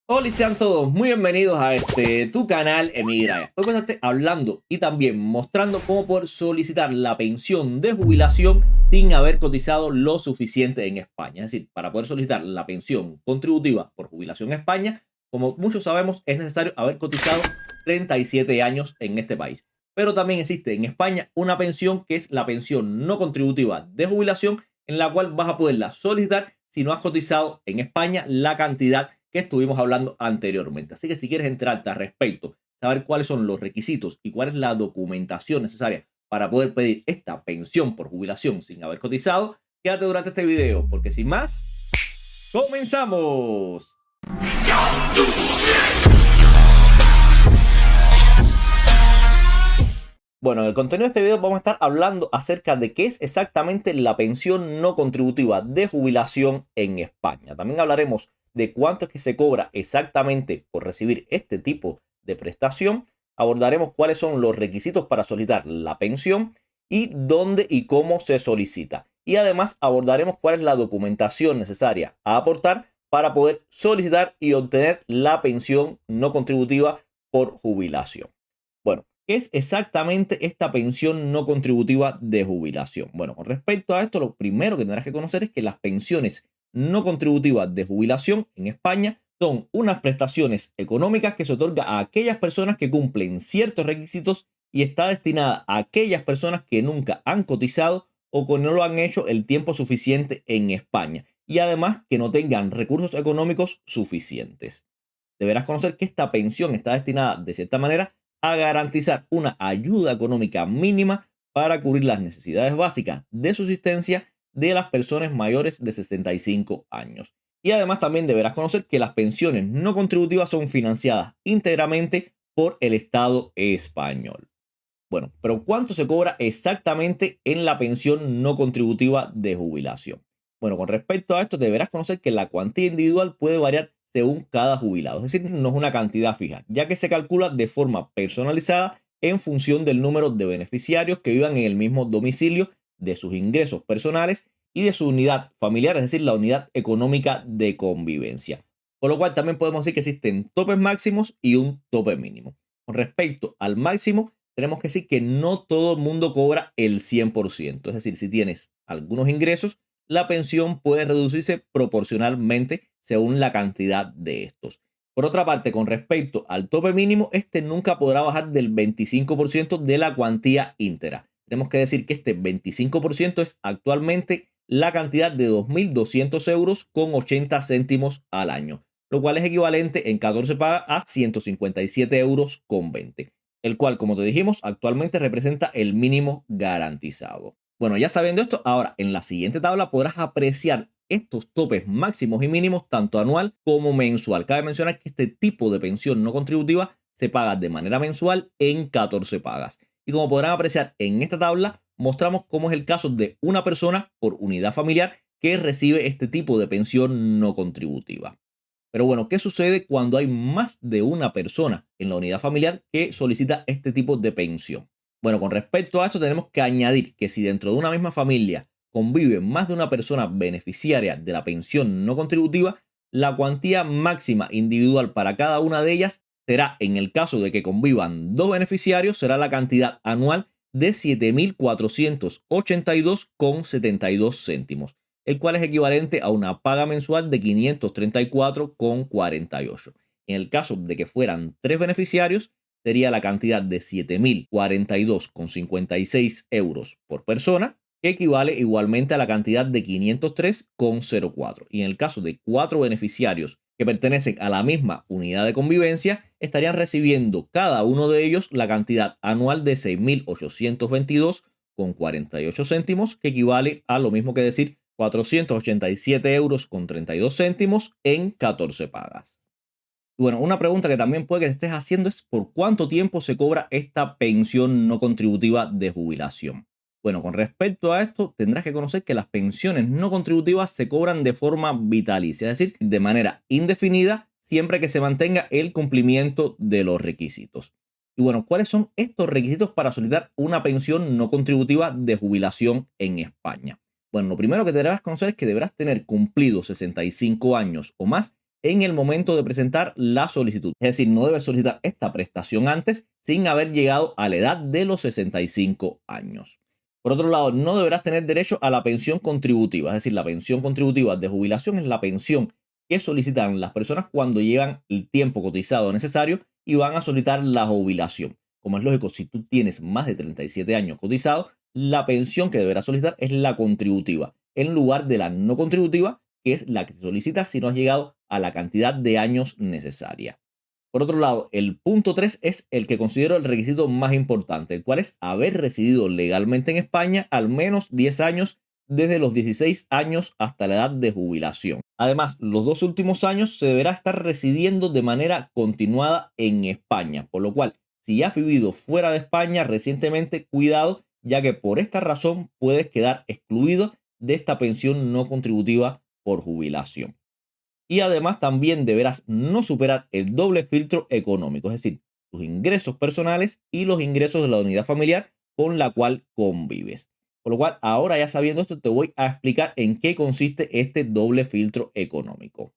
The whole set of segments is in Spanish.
Hola y sean todos muy bienvenidos a tu canal Emigra. Hoy voy a estar hablando y también mostrando cómo poder solicitar la pensión de jubilación sin haber cotizado lo suficiente en España. Es decir, para poder solicitar la pensión contributiva por jubilación en España, como muchos sabemos, es necesario haber cotizado 37 años en este país. Pero también existe en España una pensión que es la pensión no contributiva de jubilación, en la cual vas a poderla solicitar si no has cotizado en España la cantidad que estuvimos hablando anteriormente. Así que si quieres enterarte al respecto, saber cuáles son los requisitos y cuál es la documentación necesaria para poder pedir esta pensión por jubilación sin haber cotizado, quédate durante este video, porque sin más, ¡comenzamos! Bueno, en el contenido de este video vamos a estar hablando acerca de qué es exactamente la pensión no contributiva de jubilación en España. También hablaremos de cuánto es que se cobra exactamente por recibir este tipo de prestación. Abordaremos cuáles son los requisitos para solicitar la pensión y dónde y cómo se solicita. Y además abordaremos cuál es la documentación necesaria a aportar para poder solicitar y obtener la pensión no contributiva por jubilación. Bueno, ¿qué es exactamente esta pensión no contributiva de jubilación? Bueno, con respecto a esto, lo primero que tendrás que conocer es que las pensiones no contributivas de jubilación en España son unas prestaciones económicas que se otorga a aquellas personas que cumplen ciertos requisitos y está destinada a aquellas personas que nunca han cotizado o que no lo han hecho el tiempo suficiente en España y además que no tengan recursos económicos suficientes. Deberás conocer que esta pensión está destinada de cierta manera a garantizar una ayuda económica mínima para cubrir las necesidades básicas de subsistencia de las personas mayores de 65 años. Y además también deberás conocer que las pensiones no contributivas son financiadas íntegramente por el Estado español. Bueno, pero ¿cuánto se cobra exactamente en la pensión no contributiva de jubilación? Bueno, con respecto a esto deberás conocer que la cuantía individual puede variar según cada jubilado, es decir, no es una cantidad fija, ya que se calcula de forma personalizada en función del número de beneficiarios que vivan en el mismo domicilio, de sus ingresos personales y de su unidad familiar, es decir, la unidad económica de convivencia. Por lo cual también podemos decir que existen topes máximos y un tope mínimo. Con respecto al máximo, tenemos que decir que no todo el mundo cobra el 100%. Es decir, si tienes algunos ingresos, la pensión puede reducirse proporcionalmente según la cantidad de estos. Por otra parte, con respecto al tope mínimo, este nunca podrá bajar del 25% de la cuantía íntegra. Tenemos que decir que este 25% es actualmente la cantidad de 2.200 euros con 80 céntimos al año, lo cual es equivalente en 14 pagas a 157 euros con 20, el cual, como te dijimos, actualmente representa el mínimo garantizado. Bueno, ya sabiendo esto, ahora en la siguiente tabla podrás apreciar estos topes máximos y mínimos tanto anual como mensual. Cabe mencionar que este tipo de pensión no contributiva se paga de manera mensual en 14 pagas. Y como podrán apreciar en esta tabla, mostramos cómo es el caso de una persona por unidad familiar que recibe este tipo de pensión no contributiva. Pero bueno, ¿qué sucede cuando hay más de una persona en la unidad familiar que solicita este tipo de pensión? Bueno, con respecto a eso tenemos que añadir que si dentro de una misma familia convive más de una persona beneficiaria de la pensión no contributiva, la cuantía máxima individual para cada una de ellas será, en el caso de que convivan dos beneficiarios, será la cantidad anual de 7.482,72 céntimos, el cual es equivalente a una paga mensual de 534,48. En el caso de que fueran tres beneficiarios, sería la cantidad de 7.042,56 euros por persona, que equivale igualmente a la cantidad de 503,04. Y en el caso de cuatro beneficiarios que pertenecen a la misma unidad de convivencia, estarían recibiendo cada uno de ellos la cantidad anual de 6.822,48 céntimos, que equivale a lo mismo que decir 487 euros con 32 céntimos en 14 pagas. Bueno, una pregunta que también puede que te estés haciendo es ¿por cuánto tiempo se cobra esta pensión no contributiva de jubilación? Bueno, con respecto a esto, tendrás que conocer que las pensiones no contributivas se cobran de forma vitalicia, es decir, de manera indefinida, siempre que se mantenga el cumplimiento de los requisitos. Y bueno, ¿cuáles son estos requisitos para solicitar una pensión no contributiva de jubilación en España? Bueno, lo primero que deberás conocer es que deberás tener cumplidos 65 años o más en el momento de presentar la solicitud. Es decir, no debes solicitar esta prestación antes sin haber llegado a la edad de los 65 años. Por otro lado, no deberás tener derecho a la pensión contributiva. Es decir, la pensión contributiva de jubilación es la pensión que solicitan las personas cuando llevan el tiempo cotizado necesario y van a solicitar la jubilación. Como es lógico, si tú tienes más de 37 años cotizados, la pensión que deberás solicitar es la contributiva, en lugar de la no contributiva, que es la que se solicita si no has llegado a la cantidad de años necesaria. Por otro lado, el punto 3 es el que considero el requisito más importante, el cual es haber residido legalmente en España al menos 10 años desde los 16 años hasta la edad de jubilación. Además, los 2 últimos años se deberá estar residiendo de manera continuada en España, por lo cual, si has vivido fuera de España recientemente, cuidado, ya que por esta razón puedes quedar excluido de esta pensión no contributiva por jubilación. Y además también deberás no superar el doble filtro económico, es decir, tus ingresos personales y los ingresos de la unidad familiar con la cual convives. Por lo cual, ahora ya sabiendo esto, te voy a explicar en qué consiste este doble filtro económico.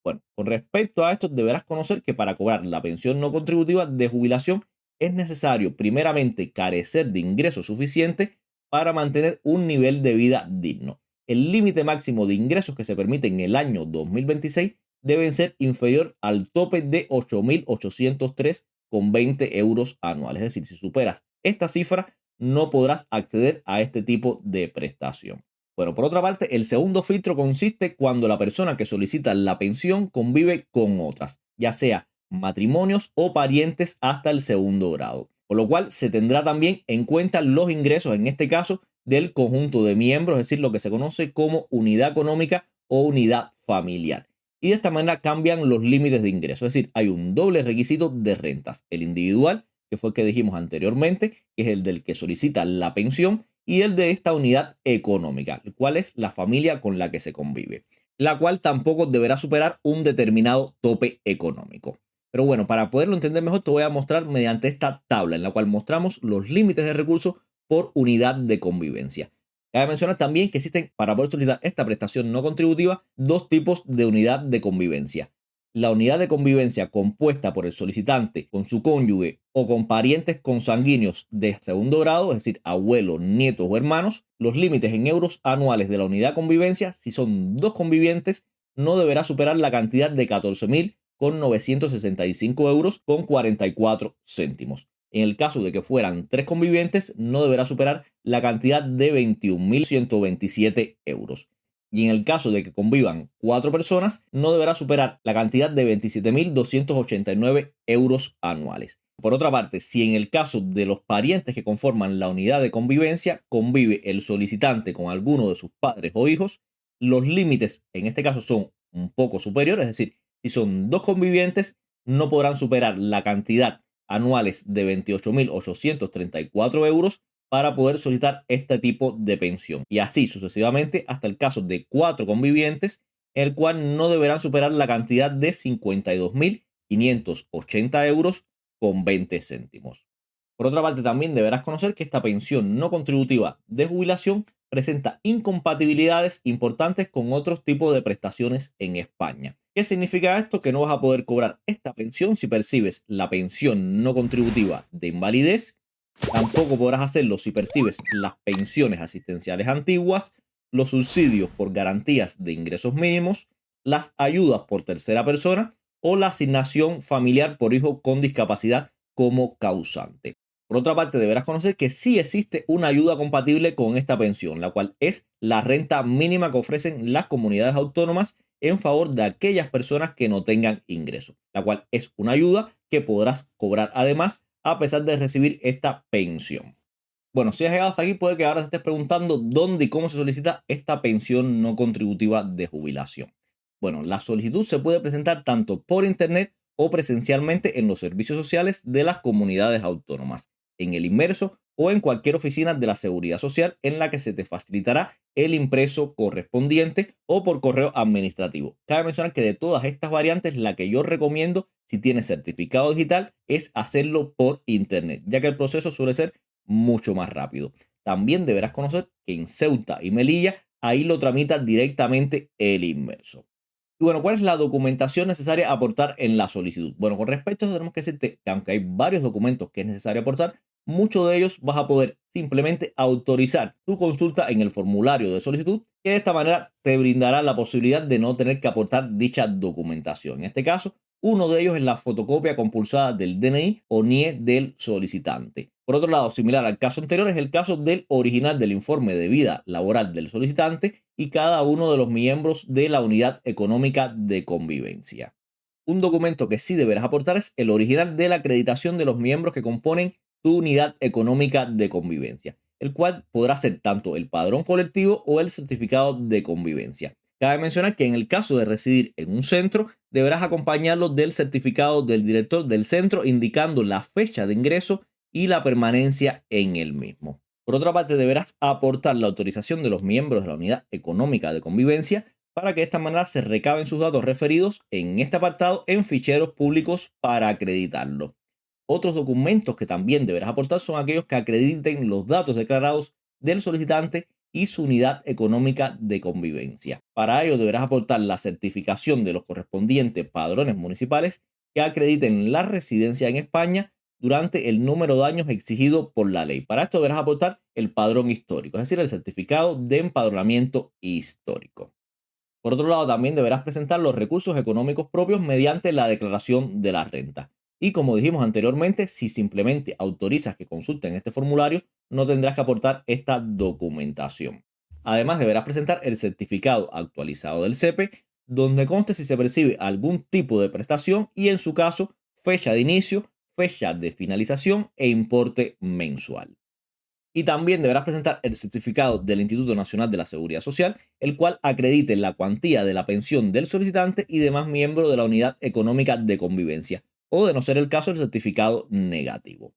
Bueno, con respecto a esto, deberás conocer que para cobrar la pensión no contributiva de jubilación es necesario, primeramente, carecer de ingresos suficientes para mantener un nivel de vida digno. El límite máximo de ingresos que se permite en el año 2026 deben ser inferior al tope de 8.803,20 euros anuales. Es decir, si superas esta cifra, no podrás acceder a este tipo de prestación. Bueno, por otra parte, el segundo filtro consiste cuando la persona que solicita la pensión convive con otras, ya sea matrimonios o parientes hasta el segundo grado. Por lo cual se tendrá también en cuenta los ingresos, en este caso, del conjunto de miembros, es decir, lo que se conoce como unidad económica o unidad familiar. Y de esta manera cambian los límites de ingresos, es decir, hay un doble requisito de rentas, el individual, que fue el que dijimos anteriormente, que es el del que solicita la pensión, y el de esta unidad económica, el cual es la familia con la que se convive, la cual tampoco deberá superar un determinado tope económico. Pero bueno, para poderlo entender mejor, te voy a mostrar mediante esta tabla en la cual mostramos los límites de recursos por unidad de convivencia. Cabe mencionar también que existen, para poder solicitar esta prestación no contributiva, dos tipos de unidad de convivencia. La unidad de convivencia compuesta por el solicitante con su cónyuge o con parientes consanguíneos de segundo grado, es decir, abuelos, nietos o hermanos. Los límites en euros anuales de la unidad de convivencia, si son dos convivientes, no deberá superar la cantidad de 14.965 euros con 44 céntimos. En el caso de que fueran tres convivientes, no deberá superar la cantidad de 21.127 euros. Y en el caso de que convivan 4 personas, no deberá superar la cantidad de 27.289 euros anuales. Por otra parte, si en el caso de los parientes que conforman la unidad de convivencia convive el solicitante con alguno de sus padres o hijos, los límites en este caso son un poco superiores, es decir, si son dos convivientes, no podrán superar la cantidad anuales de 28.834 euros para poder solicitar este tipo de pensión. Y así sucesivamente hasta el caso de 4 convivientes, el cual no deberán superar la cantidad de 52.580 euros con 20 céntimos. Por otra parte, también deberás conocer que esta pensión no contributiva de jubilación presenta incompatibilidades importantes con otros tipos de prestaciones en España. ¿Qué significa esto? Que no vas a poder cobrar esta pensión si percibes la pensión no contributiva de invalidez. Tampoco podrás hacerlo si percibes las pensiones asistenciales antiguas, los subsidios por garantías de ingresos mínimos, las ayudas por tercera persona o la asignación familiar por hijo con discapacidad como causante. Por otra parte, deberás conocer que sí existe una ayuda compatible con esta pensión, la cual es la renta mínima que ofrecen las comunidades autónomas en favor de aquellas personas que no tengan ingresos, la cual es una ayuda que podrás cobrar además a pesar de recibir esta pensión. Bueno, si has llegado hasta aquí, puede que ahora te estés preguntando dónde y cómo se solicita esta pensión no contributiva de jubilación. Bueno, la solicitud se puede presentar tanto por internet o presencialmente en los servicios sociales de las comunidades autónomas, en el inmerso o en cualquier oficina de la Seguridad Social en la que se te facilitará el impreso correspondiente o por correo administrativo. Cabe mencionar que de todas estas variantes, la que yo recomiendo si tienes certificado digital es hacerlo por internet, ya que el proceso suele ser mucho más rápido. También deberás conocer que en Ceuta y Melilla ahí lo tramita directamente el inmerso. Y bueno, ¿cuál es la documentación necesaria a aportar en la solicitud? Bueno, con respecto a eso tenemos que decirte que aunque hay varios documentos que es necesario aportar, muchos de ellos vas a poder simplemente autorizar tu consulta en el formulario de solicitud, que de esta manera te brindará la posibilidad de no tener que aportar dicha documentación. En este caso, uno de ellos es la fotocopia compulsada del DNI o NIE del solicitante. Por otro lado, similar al caso anterior, es el caso del original del informe de vida laboral del solicitante y cada uno de los miembros de la unidad económica de convivencia. Un documento que sí deberás aportar es el original de la acreditación de los miembros que componen tu unidad económica de convivencia, el cual podrá ser tanto el padrón colectivo o el certificado de convivencia. Cabe mencionar que en el caso de residir en un centro, deberás acompañarlo del certificado del director del centro indicando la fecha de ingreso y la permanencia en el mismo. Por otra parte, deberás aportar la autorización de los miembros de la unidad económica de convivencia para que de esta manera se recaben sus datos referidos en este apartado en ficheros públicos para acreditarlo. Otros documentos que también deberás aportar son aquellos que acrediten los datos declarados del solicitante y su unidad económica de convivencia. Para ello deberás aportar la certificación de los correspondientes padrones municipales que acrediten la residencia en España durante el número de años exigido por la ley. Para esto deberás aportar el padrón histórico, es decir, el certificado de empadronamiento histórico. Por otro lado, también deberás presentar los recursos económicos propios mediante la declaración de la renta. Y como dijimos anteriormente, si simplemente autorizas que consulten este formulario, no tendrás que aportar esta documentación. Además, deberás presentar el certificado actualizado del CEPE, donde conste si se percibe algún tipo de prestación y, en su caso, fecha de inicio, fecha de finalización e importe mensual. Y también deberás presentar el certificado del Instituto Nacional de la Seguridad Social, el cual acredite la cuantía de la pensión del solicitante y demás miembros de la unidad económica de convivencia, o de no ser el caso, el certificado negativo.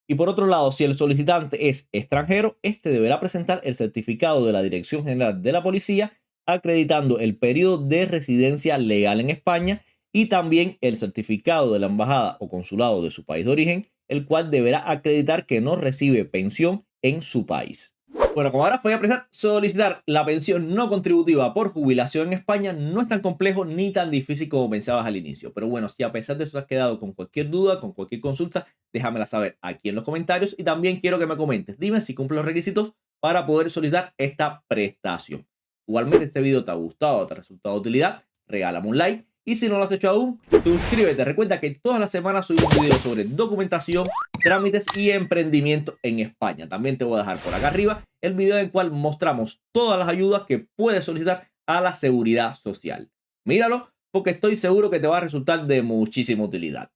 Y por otro lado, si el solicitante es extranjero, este deberá presentar el certificado de la Dirección General de la Policía, acreditando el periodo de residencia legal en España y también el certificado de la embajada o consulado de su país de origen, el cual deberá acreditar que no recibe pensión en su país. Bueno, como habrás podido apreciar, solicitar la pensión no contributiva por jubilación en España no es tan complejo ni tan difícil como pensabas al inicio. Pero bueno, si a pesar de eso has quedado con cualquier duda, con cualquier consulta, déjamela saber aquí en los comentarios y también quiero que me comentes. Dime si cumple los requisitos para poder solicitar esta prestación. Igualmente, este video te ha gustado, te ha resultado de utilidad, regálame un like y si no lo has hecho aún, suscríbete. Recuerda que todas las semanas subo un video sobre documentación, trámites y emprendimiento en España. También te voy a dejar por acá arriba el video en el cual mostramos todas las ayudas que puedes solicitar a la seguridad social. Míralo porque estoy seguro que te va a resultar de muchísima utilidad.